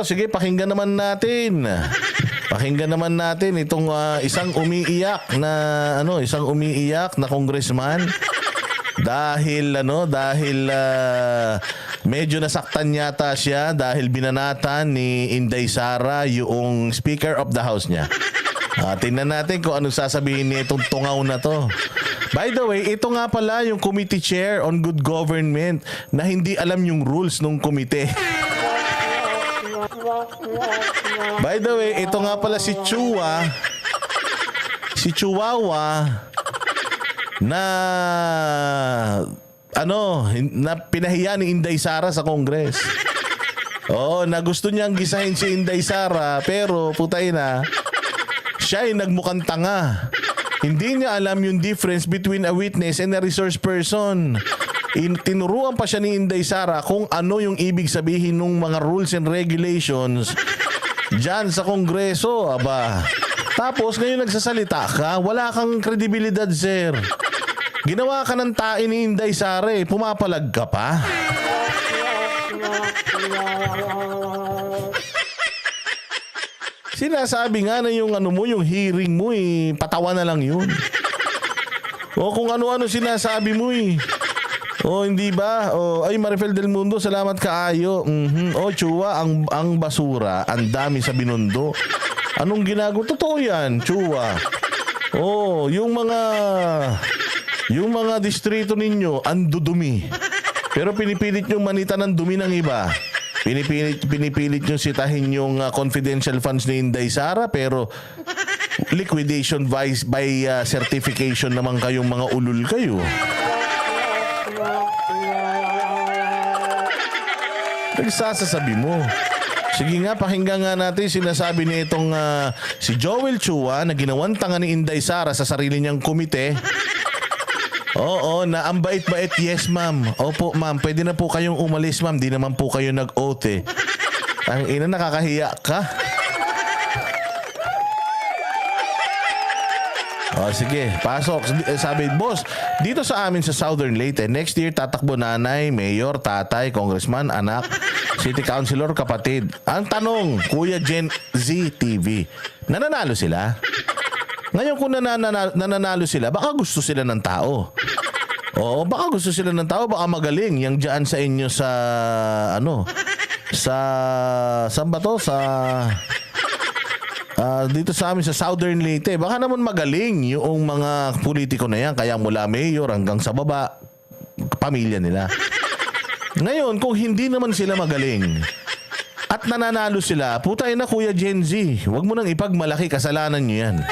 Sige, pakinggan naman natin. Pakinggan naman natin itong isang umiiyak na congressman dahil medyo nasaktan yata siya dahil binanatan ni Inday Sara yung Speaker of the House niya. Tingnan natin kung anong sasabihin niya itong tungaw na to. By the way, ito nga pala yung committee chair on good government na hindi alam yung rules ng komite. By the way, ito nga pala si Chihuahua na na pinahiya ni Inday Sara sa Congress. Na gusto niyang gisahin si Inday Sara pero putay na siya ay nagmukhang tanga. Hindi niya alam yung difference between a witness and a resource person. Tinuruan pa siya ni Inday Sara kung ano yung ibig sabihin ng mga rules and regulations dyan sa Kongreso. Aba. Tapos ngayon nagsasalita ka, wala kang kredibilidad, sir. Ginawa ka ng tain ni Inday Sara, pumapalag ka pa. Sinasabi nga na yung yung hearing mo patawa na lang yun. Kung ano-ano sinasabi mo hindi ba? Ay Marifel del Mundo, salamat kaayo. Chua, ang basura, ang dami sa Binondo. Anong ginagawa? Totoo yan, Chua. Yung mga distrito ninyo, ang dudumi. Pero pinipilit nyo manita ng dumi ng iba. Pinipilit nyo sitahin yung confidential funds ni Inday Sara, pero liquidation by certification naman kayong mga ulul kayo. Nagsasasabi mo. Sige nga, pakinggan nga natin sinasabi ni itong si Joel Chua na ginawang tanga ni Inday Sara sa sarili niyang komite. Na ang bait-bait. Yes, ma'am. Opo, ma'am. Pwede na po kayong umalis, ma'am. Di naman po kayo nag-oath. Ang ina, nakakahiya ka. Sige, pasok. Sabi, boss, dito sa amin sa Southern Leyte, next year tatakbo nanay, mayor, tatay, congressman, anak, city councilor, kapatid. Ang tanong, Kuya Gen Z TV, nananalo sila? Ngayon kung nananalo sila, baka gusto sila ng tao. Baka gusto sila ng tao, baka magaling yang dyan sa inyo sa saan ba to? Dito sa amin sa Southern Leyte, baka naman magaling yung mga politiko na yan, kaya mula mayor hanggang sa baba, pamilya nila. Ngayon, kung hindi naman sila magaling at nananalo sila, putay na Kuya Gen Z, huwag mo nang ipagmalaki, kasalanan nyo yan.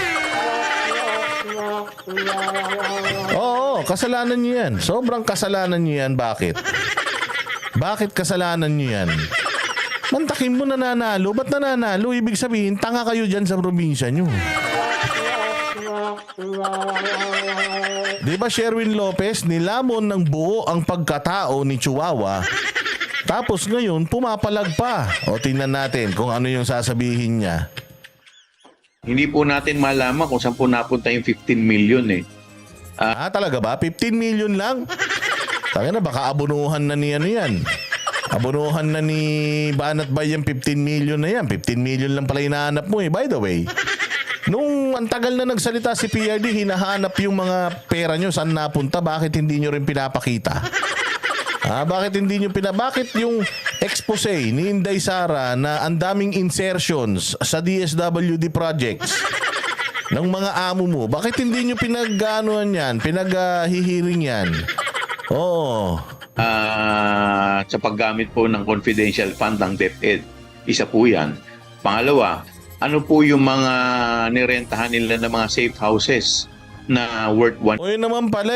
Kasalanan nyo yan. Sobrang kasalanan nyo yan. Bakit? Bakit kasalanan nyo yan? Mantakin mo nananalo. Ba't nananalo? Ibig sabihin, tanga kayo dyan sa probinsya nyo. Di ba Sherwin Lopez, nilamon ng buo ang pagkatao ni Chihuahua, tapos ngayon, pumapalag pa. Tingnan natin kung ano yung sasabihin niya. Hindi po natin malaman kung saan po napunta yung 15 million Talaga ba? 15 million lang? Taka na, baka abunuhan na ni yan. Abunuhan na ni Banat Bay yung 15 million na yan. 15 million lang pala hinahanap mo by the way. Nung ang tagal na nagsalita si PRD, hinahanap yung mga pera nyo saan napunta. Bakit hindi nyo rin pinapakita? Bakit yung expose ni Inday Sara na ang daming insertions sa DSWD projects ng mga amo mo, bakit hindi nyo pinag-anuhan yan, pinag-hihiring yan? Sa paggamit po ng confidential fund ng DepEd, isa po yan. Pangalawa, ano po yung mga nirentahan nila ng mga safe houses na worth one? Naman pala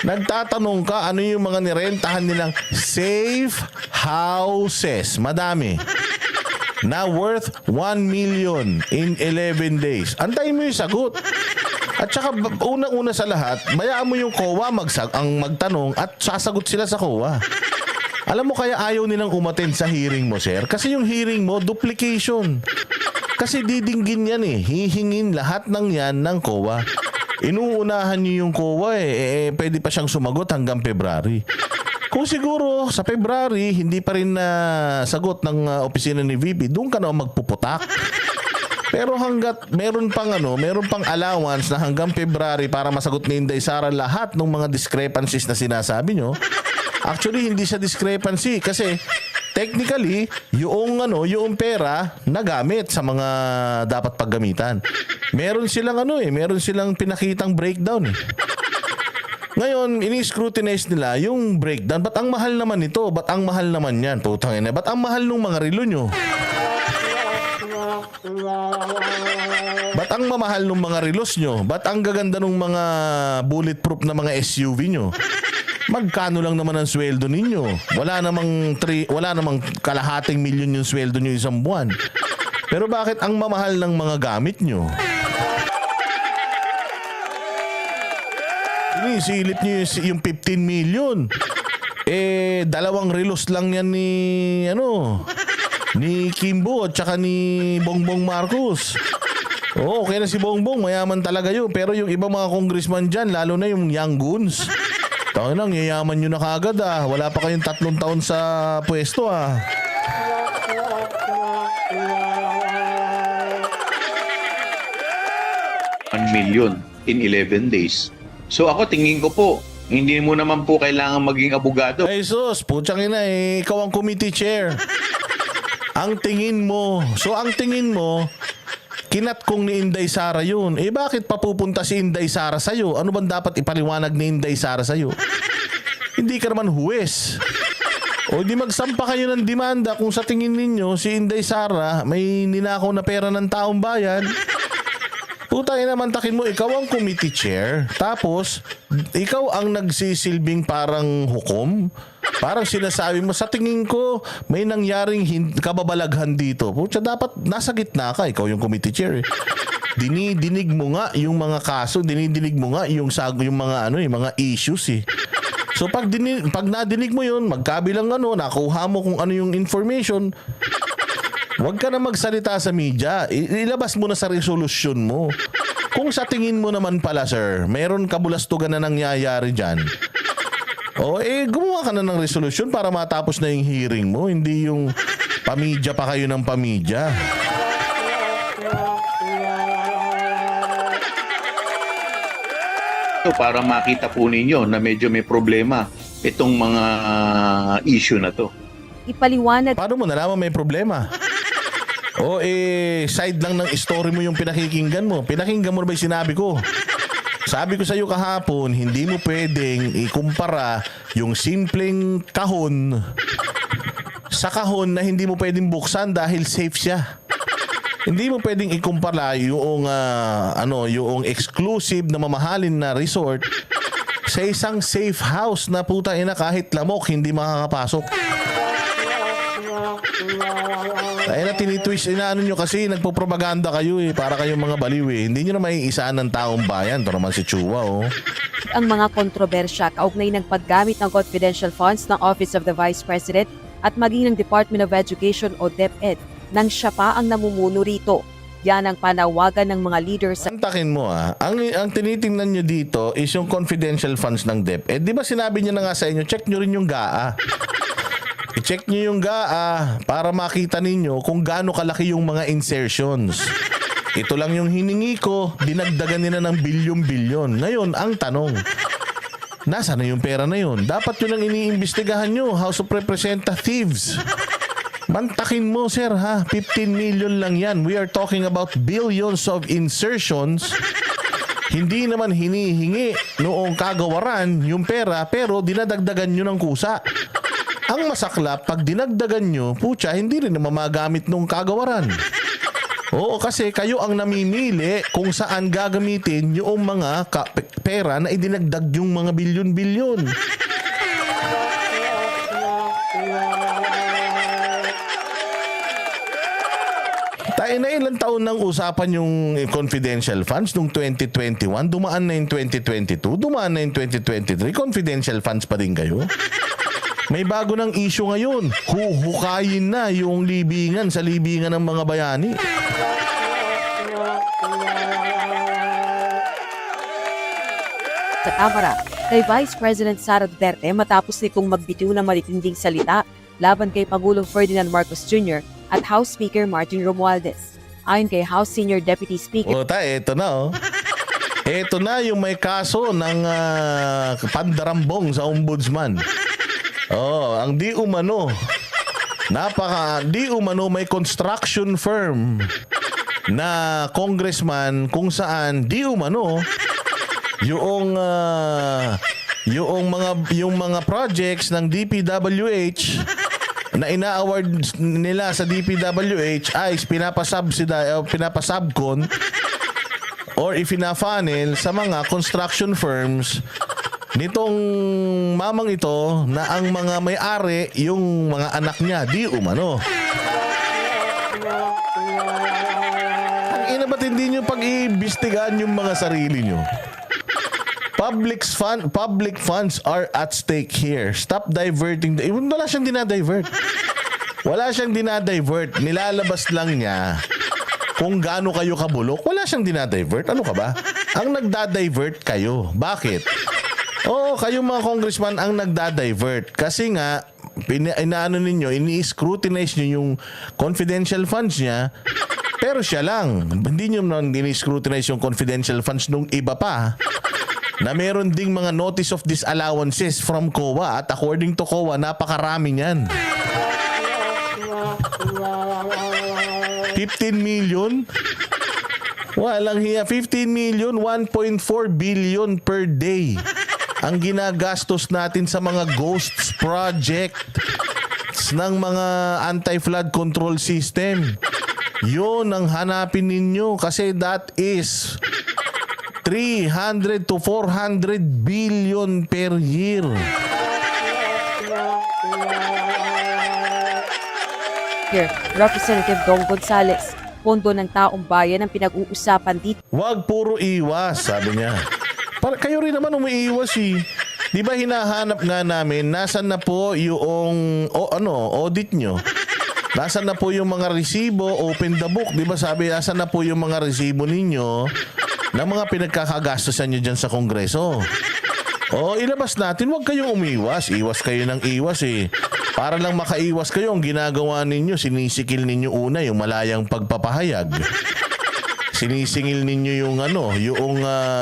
nagtatanong ka ano yung mga nirentahan nilang safe houses. Madami. Na worth 1 million in 11 days. Antayin mo yung sagot. At saka unang-una sa lahat, bayaan mo yung COA ang magtanong at sasagot sila sa COA. Alam mo kaya ayaw nilang umattend sa hearing mo, sir? Kasi yung hearing mo, duplication. Kasi didinggin yan hihingin lahat ng yan ng COA. Inuunahan niyo yung COA pwede pa siyang sumagot hanggang February. Kung siguro sa February hindi pa rin na sagot ng opisina ni VP, doon ka na magpuputak. Pero hanggat meron pang allowance na hanggang February para masagot ni Inday Sara lahat ng mga discrepancies na sinasabi nyo. Actually hindi siya discrepancy kasi technically yung pera nagamit sa mga dapat paggamitan. Meron silang pinakitang breakdown eh. Ngayon, ini-scrutinize nila yung breakdown. Ba't ang mahal naman ito? Ba't ang mahal naman yan? Putang ina, ba't ang mahal nung mga relo nyo? Ba't ang mamahal ng mga relos nyo? Ba't ang gaganda ng mga bulletproof na mga SUV nyo? Magkano lang naman ang sweldo ninyo? Wala namang kalahating milyon yung sweldo nyo isang buwan. Pero bakit ang mamahal ng mga gamit nyo? Sinisilip nyo yung 15 million. Dalawang relos lang yan ni Kimbo at saka ni Bongbong Marcos. Okay na si Bongbong, mayaman talaga yun. Pero yung ibang mga congressman dyan, lalo na yung young goons, tayo lang, yayaman nyo na kagad ah. Wala pa kayong 3 taon sa pwesto ah. $1 million in 11 days. So ako tingin ko po, hindi mo naman po kailangan maging abogado. Ay sus, putsang ina ikaw ang committee chair. Ang tingin mo, kinat kong ni Inday Sara yun. Bakit papupunta si Inday Sara sa'yo? Ano bang dapat ipaliwanag ni Inday Sara sa'yo? Hindi ka naman huwes. O di magsampa kayo ng demanda kung sa tingin ninyo si Inday Sara may ninakaw na pera ng taong bayan. Putang ina, mantakin mo, ikaw ang committee chair. Tapos, ikaw ang nagsisilbing parang hukom. Parang sinasabi mo, sa tingin ko, may nangyaring kababalaghan dito. Pucha, dapat nasa gitna ka. Ikaw yung committee chair eh. Dinidinig mo nga yung mga kaso, dinidinig mo nga yung mga issues eh. So pag nadinig mo yun, magkabilang nakuha mo kung ano yung information, huwag ka na magsalita sa media. Ilabas mo na sa resolution mo. Kung sa tingin mo naman pala, sir, meron kabulastugan na nangyayari dyan, gumawa ka na ng resolution para matapos na yung hearing mo. Hindi yung pamidya pa kayo ng pamidya. So para makita po ninyo na medyo may problema itong mga issue na to. Ipaliwanag. Paano mo nalaman may problema? Side lang ng story mo yung pinakikinggan mo. Pinakinggan mo na ba yung sinabi ko? Sabi ko sa iyo kahapon, hindi mo pwedeng ikumpara yung simpleng kahon sa kahon na hindi mo pwedeng buksan dahil safe siya. Hindi mo pwedeng ikumpara yung exclusive na mamahalin na resort sa isang safe house na puta ina kahit lamok hindi makakapasok. Ay na tinitwist, nyo kasi nagpo-propaganda kayo para kayong mga baliw eh. Hindi nyo na maiisaan ng taong bayan. Ito naman si Chua Ang mga kontrobersya kaugnay ng paggamit ng confidential funds ng Office of the Vice President at maging ng Department of Education o DepEd nang siya pa ang namumuno rito. Yan ang panawagan ng mga leaders sa... Antakin mo ang tinitingnan nyo dito is yung confidential funds ng DepEd. Di ba sinabi nyo na nga sa inyo, check nyo rin yung GAA. I-check nyo yung GAA para makita ninyo kung gaano kalaki yung mga insertions. Ito lang yung hiningi ko, dinagdagan nila ng bilyon-bilyon. Ngayon, ang tanong, nasaan na yung pera na yun? Dapat yun ang iniimbestigahan nyo, House of Representatives. Mantakin mo, sir, 15 million lang yan. We are talking about billions of insertions. Hindi naman hinihingi noong kagawaran yung pera, pero dinadagdagan nyo ng kusa. Ang masaklap, pag dinagdagan nyo, pucha, hindi rin na mamagamit nung kagawaran. Oo, kasi kayo ang namimili kung saan gagamitin yung mga pera na idinagdag yung mga bilyon-bilyon. Tayo na ilang taon nang usapan yung confidential funds nung 2021, dumaan na yung 2022, dumaan na yung 2023, confidential funds pa din kayo. May bago ng issue ngayon. Huhukayin na yung libingan sa libingan ng mga bayani. Kamara. kay Vice President Sara Duterte matapos nitong magbitiw ng matitinding salita laban kay Pangulong Ferdinand Marcos Jr. at House Speaker Martin Romualdez. Ayon kay House Senior Deputy Speaker Eto na oh. Eto na yung may kaso ng pandarambong sa ombudsman. Ang di umano may construction firm na congressman kung saan di umano yung mga projects ng DPWH na ina-award nila sa DPWH ay pinapasubcon or ifina-funnel sa mga construction firms nitong mamang ito na ang mga may-ari yung mga anak niya di umano. Ang ina, ba't hindi nyo pag-iimbestigahan yung mga sarili nyo? Public funds are at stake here. Stop diverting. Wala siyang dinadivert. Wala siyang dinadivert. Nilalabas lang niya kung gaano kayo kabulok. Wala siyang dinadivert. Ano ka ba? Ang nagdadivert kayo. Bakit? Oo, kayong mga congressman ang nagdadivert. Kasi nga, ini-scrutinize nyo yung confidential funds niya. Pero siya lang. Hindi nyo ini-scrutinize yung confidential funds nung iba pa. Na meron ding mga notice of disallowances from COA at according to COA, napakarami niyan. 15 million? Walang hiya. 15 million, 1.4 billion per day ang ginagastos natin sa mga ghosts project ng mga anti-flood control system. Yun ang hanapin ninyo kasi that is 300 to 400 billion per year. Here, Representative Dong Gonzales, pondo ng taong bayan ang pinag-uusapan dito. Wag puro iwas, sabi niya. Kayo rin naman umiiwas eh. Di ba hinahanap nga namin, nasan na po yung audit nyo? Nasan na po yung mga resibo, open the book. Di ba sabi, nasan na po yung mga resibo ninyo ng mga pinagkakagastosan nyo dyan sa Kongreso? Ilabas natin, huwag kayong umiwas. Iwas kayo ng iwas eh. Para lang makaiwas kayo, ang ginagawa ninyo, sinisikil ninyo una yung malayang pagpapahayag. Sinisingil ninyo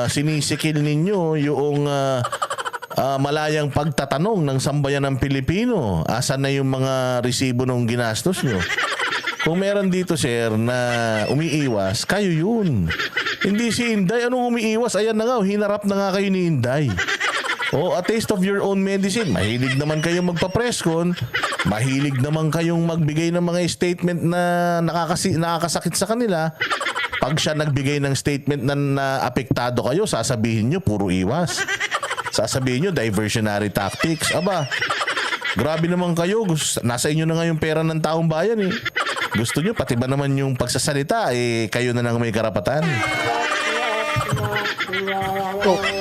sinisikil ninyo yung malayang pagtatanong ng sambayan ng Pilipino. Asan na yung mga resibo ng ginastos nyo? Kung meron dito, sir, na umiiwas, kayo yun. Hindi si Inday. Anong umiiwas? Ayan na nga, hinarap na nga kayo ni Inday. A taste of your own medicine. Mahilig naman kayong magpa-presscon. Mahilig naman kayong magbigay ng mga statement na nakakasakit sa kanila. Pag siya nagbigay ng statement na apektado kayo, sasabihin nyo, puro iwas. Sasabihin nyo, diversionary tactics. Aba, grabe naman kayo. Nasa inyo na nga yung pera ng taong bayan eh. Gusto nyo, pati ba naman yung pagsasalita, kayo na lang may karapatan.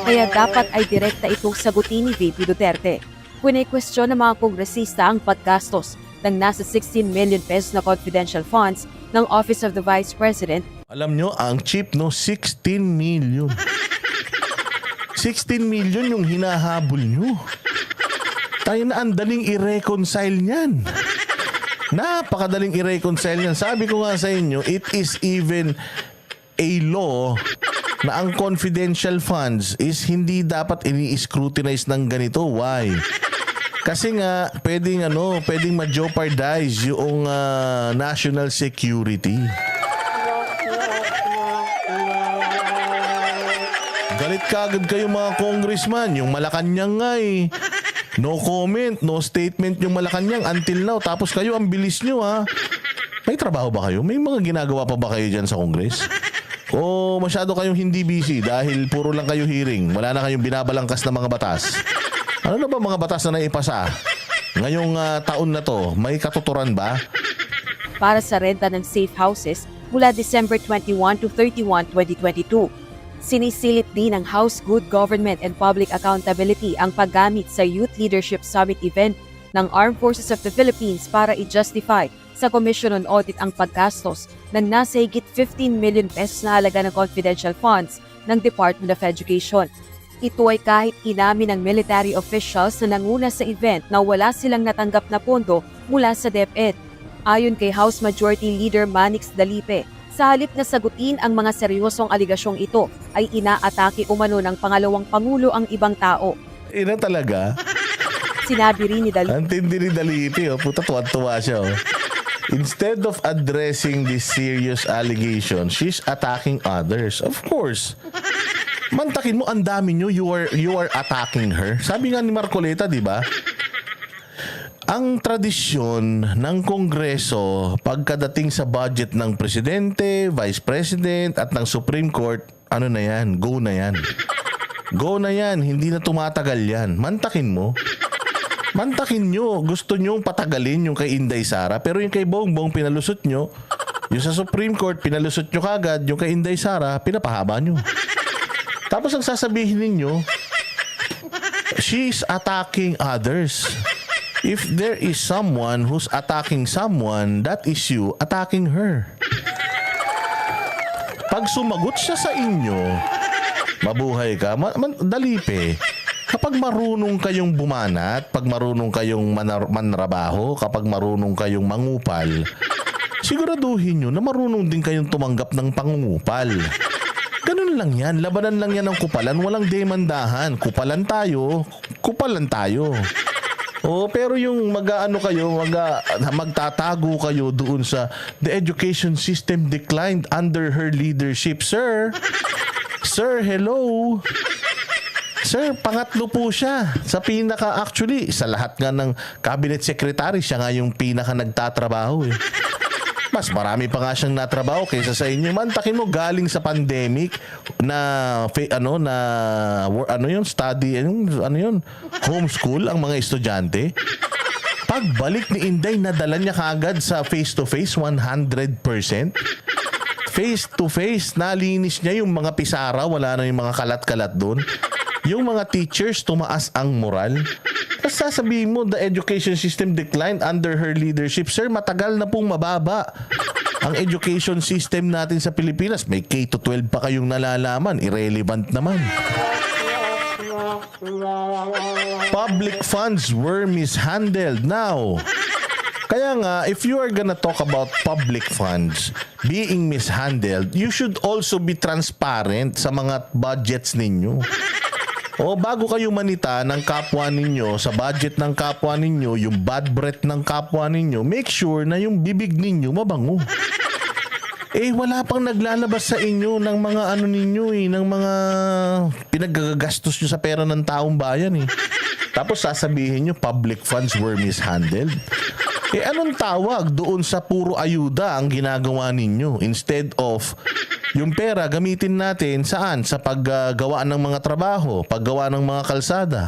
Kaya dapat ay direkta itong sagutin ni VP Duterte. Kwestiyon ng mga kongresista ang paggastos ng nasa 16 million pesos na confidential funds ng Office of the Vice President. Alam nyo, ang cheap, no? 16 million. 16 million yung hinahabol nyo. Tayo na ang daling i-reconcile niyan. Napakadaling i-reconcile niyan. Sabi ko nga sa inyo, it is even a law na ang confidential funds is hindi dapat ini-scrutinize ng ganito. Why? Kasi nga, pwedeng ma-jeopardize yung national security. Galit kagad kayo mga congressman. Yung Malacanang nga eh. No comment, no statement yung Malacanang until now. Tapos kayo, ang bilis nyo ha. May trabaho ba kayo? May mga ginagawa pa ba kayo dyan sa Congress? O masyado kayong hindi busy dahil puro lang kayo hearing? Wala na kayong binabalangkas na mga batas? Ano na ba mga batas na naipasa? Ngayong taon na to, may katuturan ba? Para sa renta ng safe houses mula December 21 to 31, 2022. Sinisilip din ng House Good Government and Public Accountability ang paggamit sa Youth Leadership Summit event ng Armed Forces of the Philippines para i-justify sa Commission on Audit ang paggastos ng nasa higit 15 million pesos na halaga ng confidential funds ng Department of Education. Ito ay kahit inamin ng military officials na nanguna sa event na wala silang natanggap na pondo mula sa DepEd. Ayon kay House Majority Leader Manix Dalipe, sa halip na sagutin ang mga seryosong aligasyong ito, ay inaatake umano ng pangalawang pangulo ang ibang tao. Ina talaga. Sinabi rin ni Dalipe, Ang tindi ni Dalipi, oh. Puta, tuwa-tuwa siya, oh. Instead of addressing this serious allegation, she's attacking others. Of course. Mantakin mo, ang dami nyo, you are attacking her. Sabi nga ni Marcoleta, di ba? Ang tradisyon ng Kongreso pagkadating sa budget ng Presidente, Vice President at ng Supreme Court, ano na yan? Go na yan. Go na yan. Hindi na tumatagal yan. Mantakin mo. Mantakin nyo. Gusto nyong patagalin yung kay Inday Sara, pero yung kay Bongbong pinalusot nyo. Yung sa Supreme Court, pinalusot nyo kagad. Yung kay Inday Sara, pinapahaba nyo. Tapos ang sasabihin ninyo, she's attacking others. If there is someone who's attacking someone, that is you attacking her. Pag sumagot siya sa inyo, mabuhay ka, Dalipe. Kapag marunong kayong bumanat, pag marunong kayong manrabaho, kapag marunong kayong mangupal, siguraduhin nyo na marunong din kayong tumanggap ng pangungupal. Ganun lang yan. Labanan lang yan ng kupalan. Walang demandahan. Kupalan tayo. Kupalan tayo. Oh, pero yung magtatago kayo doon sa the education system declined under her leadership. Sir, hello. Sir, pangatlo po siya. Actually, sa lahat nga ng cabinet secretary, siya nga yung pinaka nagtatrabaho eh. Mas marami pa nga siyang natrabaho kaysa sa inyo. Mantakin mo, galing sa pandemic na homeschool ang mga estudyante. Pagbalik ni Inday, nadala niya kaagad sa face-to-face 100%. Face-to-face, nalinis niya yung mga pisara, wala na yung mga kalat-kalat doon. Yung mga teachers, tumaas ang moral. Tapos sasabihin mo, the education system declined under her leadership. Sir, matagal na pong mababa ang education system natin sa Pilipinas. May K-12 pa kayong nalalaman. Irrelevant naman. Public funds were mishandled. Now, kaya nga, if you are gonna talk about public funds being mishandled, you should also be transparent sa mga budgets ninyo. O bago kayo manita ng kapwa ninyo, sa budget ng kapwa ninyo, yung bad breath ng kapwa ninyo, make sure na yung bibig ninyo mabango. Wala pang naglalabas sa inyo ng mga ng mga pinaggagastos nyo sa pera ng taong bayan eh. Tapos sasabihin nyo, public funds were mishandled. Anong tawag doon sa puro ayuda ang ginagawa ninyo instead of yung pera gamitin natin saan? Sa paggawa ng mga trabaho, paggawa ng mga kalsada,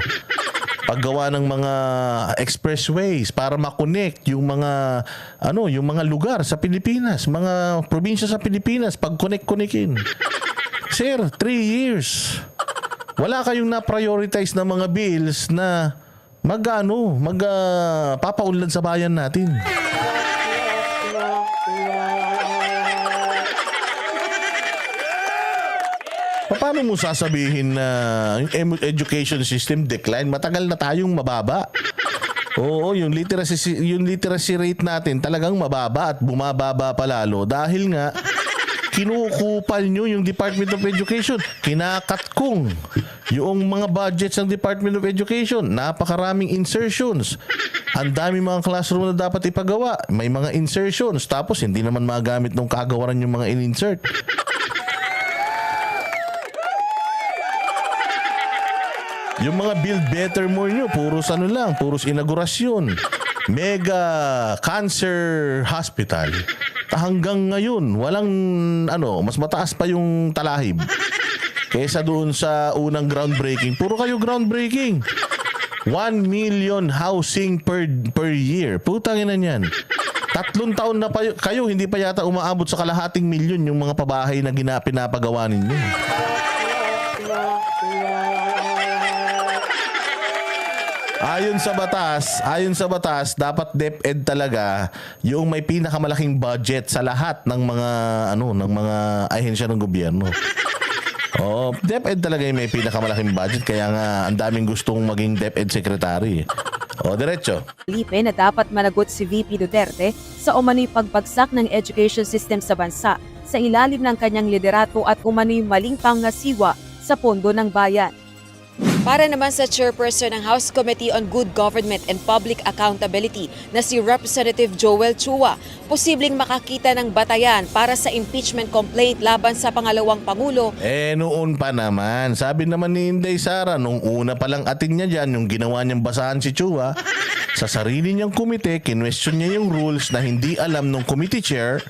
paggawa ng mga expressways para makonect yung mga lugar sa Pilipinas, mga probinsya sa Pilipinas, pag-connect-connectin. Sir, 3 years. Wala kayong na-prioritize na mga bills na papaunlad sa bayan natin. Paano mo sasabihin na yung education system decline? Matagal na tayong mababa. Oo, yung literacy rate natin talagang mababa at bumababa pa lalo dahil nga kinukupal nyo yung Department of Education. Kinakatkong yung mga budgets ng Department of Education. Napakaraming insertions. Ang dami mga classroom na dapat ipagawa. May mga insertions. Tapos hindi naman magamit ng kagawaran yung mga in-insert. Yung mga build better more nyo, puros inaugurasyon. Mega cancer hospital. Hanggang ngayon, walang mas mataas pa yung talahib. Kesa doon sa unang groundbreaking. Puro kayo groundbreaking. 1 million housing per year. Putang ina niyan. 3 taon na pa kayo, hindi pa yata umaabot sa kalahating milyon yung mga pabahay na pinapagawa ninyo. Ayon sa batas, dapat DepEd talaga yung may pinakamalaking budget sa lahat ng mga ahensya ng gobyerno. Oh, DepEd talaga yung may pinakamalaking budget kaya nga ang daming gustong maging DepEd secretary. O, diretso. Felipe na dapat managot si VP Duterte sa umano'y pagbagsak ng education system sa bansa sa ilalim ng kanyang liderato at umano'y maling pangasiwa sa pondo ng bayan. Para naman sa chairperson ng House Committee on Good Government and Public Accountability na si Representative Joel Chua, posibleng makakita ng batayan para sa impeachment complaint laban sa pangalawang Pangulo. Noon pa naman. Sabi naman ni Inday Sara, nung una pa lang atin niya dyan, yung ginawa niyang basahan si Chua, sa sarili niyang komite, kinwestiyon niya yung rules na hindi alam nung committee chair.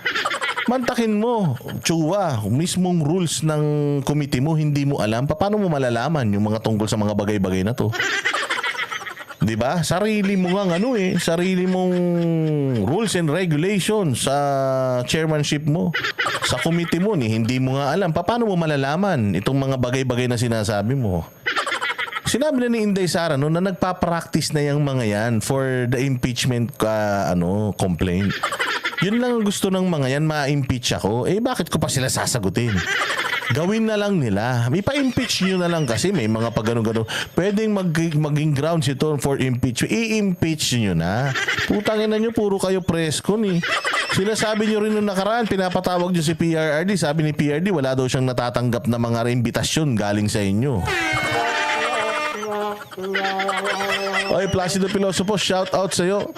Mantakin mo, Chua, mismong rules ng committee mo, hindi mo alam. Paano mo malalaman yung mga tungkol sa mga bagay-bagay na to? 'Di ba? Sarili mo nga sarili mong rules and regulations sa chairmanship mo. Sa committee mo, hindi mo nga alam. Paano mo malalaman itong mga bagay-bagay na sinasabi mo? Sinabi na ni Inday Sara na nagpa-practice na yung mga yan for the impeachment complaint. Yun lang ang gusto ng mga yan, ma-impeach ako. Bakit ko pa sila sasagutin? Gawin na lang nila. Ipa-impeach nyo na lang kasi may mga pag-gano-gano. Pwedeng maging grounds ito for impeach. I-impeach nyo na. Putangin na nyo, puro kayo preskon eh. Sinasabi nyo rin nung nakaraan, pinapatawag nyo si PRRD. Sabi ni PRRD, wala daw siyang natatanggap na mga imbitasyon galing sa inyo. Oy, Placido Pilosopo, shout out sa'yo.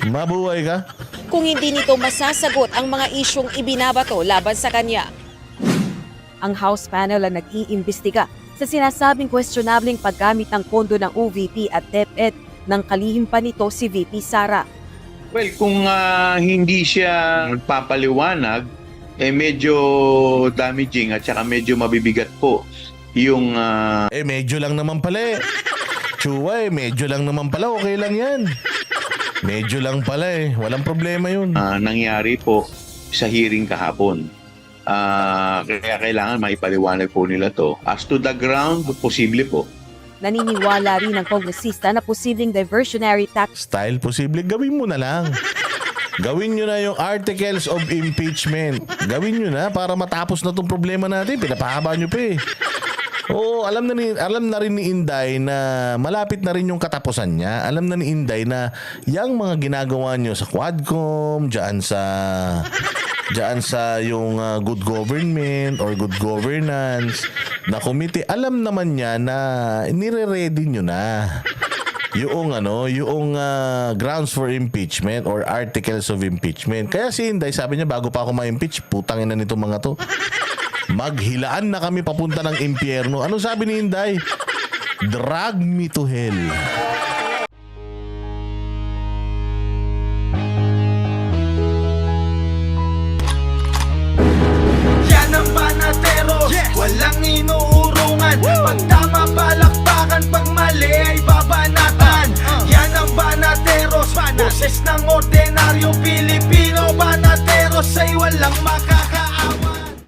Mabuhay ka. Kung hindi nito masasagot ang mga isyong ibinabato laban sa kanya. Ang House panel ang nag-iimbestiga sa sinasabing questionableng paggamit ng pondo ng OVP at DepEd ng kalihim pa nito si VP Sara. Well, kung hindi siya nagpapaliwanag, medyo damaging at saka medyo mabibigat po yung... Medyo lang naman pala eh. Chua medyo lang naman pala. Okay lang yan. Medyo lang pala eh. Walang problema yun. nangyari po sa hearing kahapon. Kaya kailangan maipaliwanag po nila to. As to the ground, posible po. Naniniwala rin ang kongresista na posibleng diversionary tax Style posible. Gawin mo na lang. Gawin nyo na yung articles of impeachment. Gawin nyo na para matapos na tong problema natin. Pinapahaba nyo pa eh. Oo, alam na rin ni Inday na malapit na rin yung katapusan niya. Alam na ni Inday na yung mga ginagawa nyo sa Quadcom, dyan sa yung good government or good governance na committee, alam naman niya na nire-ready nyo na yung grounds for impeachment or articles of impeachment. Kaya si Inday, sabi niya, bago pa ako ma-impeach, putangin na nitong mga to. Maghilaan na kami papunta ng impyerno. Ano sabi ni Inday? Drag me to hell. Yan ang banatero, walang inuurungan. Pag tama palakpakan, pag mali ay babanatan. Yan ang banateros, boses ng ordinaryong Pilipino. Banateros ay walang maka